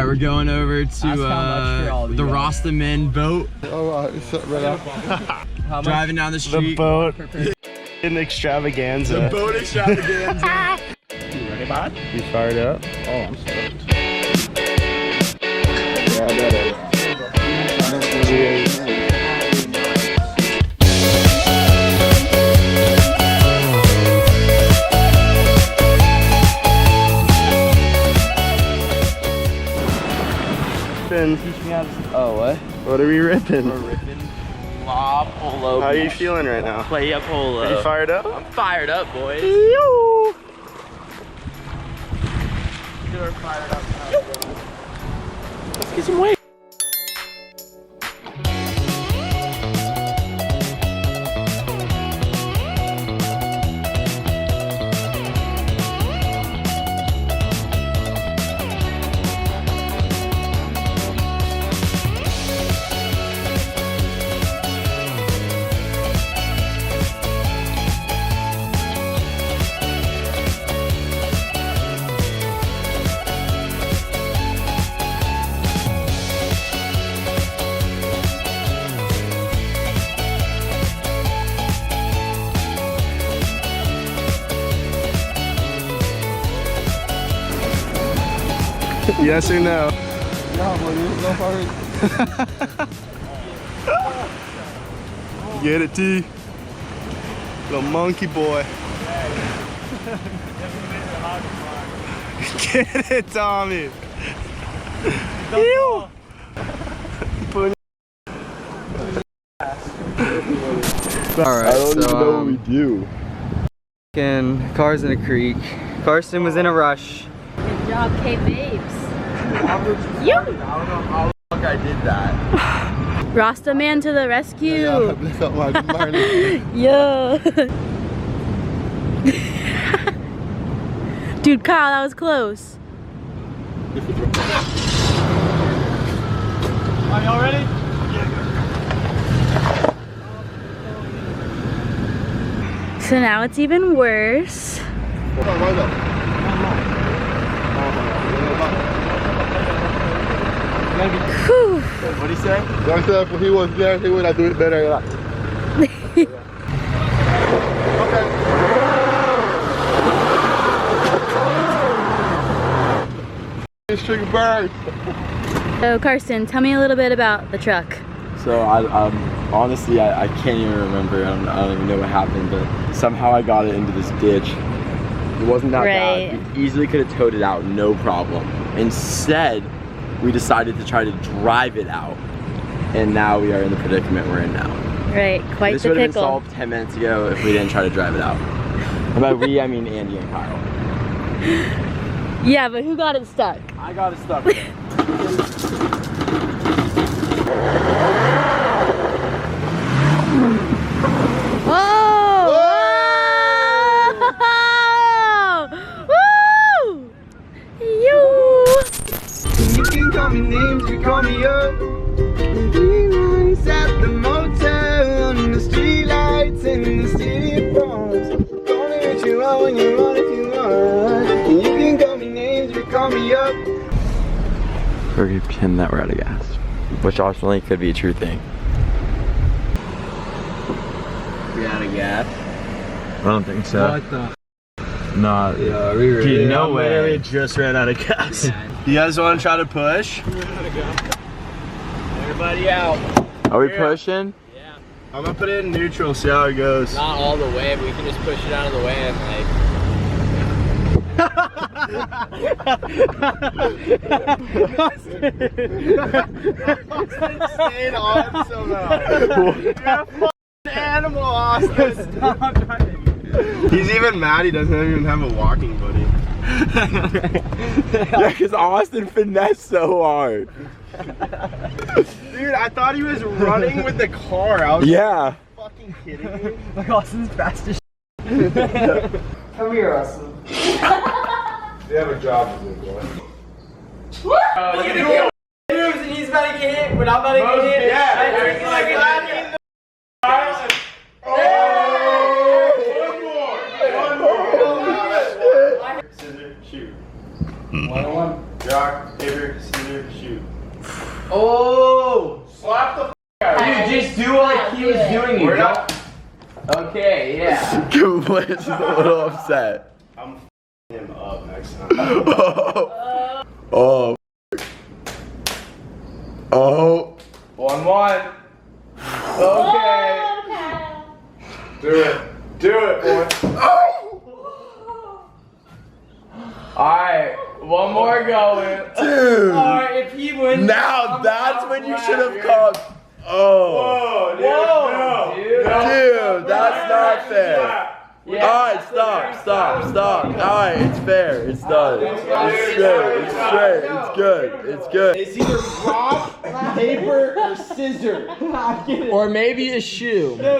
we're going over to the Rasta Man boat. Oh, right up. Driving down the street. The boat in extravaganza. The boat extravaganza. You ready, bud? You fired up? Oh, I'm stoked. Yeah, I bet. Teach me how to. Oh, what? What are we ripping? We're ripping La Polo. How are you feeling right now? Play a polo. Are you fired up? I'm fired up, boys. Yo! You're fired up. Let's get some weight. Yes or no? No, boy, there's no hurry. Get it, T. Little monkey boy. Get it, Tommy. Ew. Alright, I don't even know what we do. Cars in a creek. Karsten was in a rush. Good job, K-Babes. I don't know how the fuck I did that. Rasta Man to the rescue. Yeah. Yo. Dude, Kyle, that was close. Are y'all ready? So now it's even worse. Whew. What'd he say? I said if he was there, he would have done it better. Okay. String bird. So Karsten, tell me a little bit about the truck. So honestly, I can't even remember. I don't even know what happened, but somehow I got it into this ditch. It wasn't that bad. We easily could have towed it out, no problem. Instead, we decided to try to drive it out, and now we are in the predicament we're in now. Right, quite this the would have been pickle. solved 10 minutes ago if we didn't try to drive it out. And by we, I mean Andy and Kyle. Yeah, but who got it stuck? I got it stuck. Whoa! Whoa! Woo! You! You can call me names, you call me up. We nights at the motel, on the street lights in the city phones. Call me what you want when you want if you want. And you can call me names, you call me up. We're gonna pretend that we're out of gas, which ultimately could be a true thing. We out of gas? I don't think so. What the? Not. Yeah, we really Dude, no way. Literally just ran out of gas. You guys want to try to push? Everybody out. Are we pushing? Yeah. I'm gonna put it in neutral, see how it goes. Not all the way, but we can just push it out of the way and Austin stayed on somehow. You're a fucking animal, Austin. Stop driving. He's even mad he doesn't even have a walking buddy. Yeah, because Austin finessed so hard. Dude, I thought he was running with the car. I was Yeah. fucking kidding me. like Austin's fast as Come here, Austin. You have a job to do, boy. you can get moves and he's about to get hit when I'm about to get hit. Yeah. Scissor, shoot. 1-on-1. Rock, paper, scissors, Oh! Slap the out. Dude, just do like he was doing. We're not. Okay, yeah. Glitch is a little upset. I'm him up next time. Oh. Oh. 1-1. Okay. Do it. Do it, boy. Alright, one more going. Dude. Alright, if he wins. Now that's when you should have come. Oh. Whoa, dude. No. Dude, that's not fair. Yeah. Alright, stop. Alright, it's fair. It's done. It's straight. It's straight. It's good. It's good. It's either rock, paper, or scissors. Or maybe a shoe.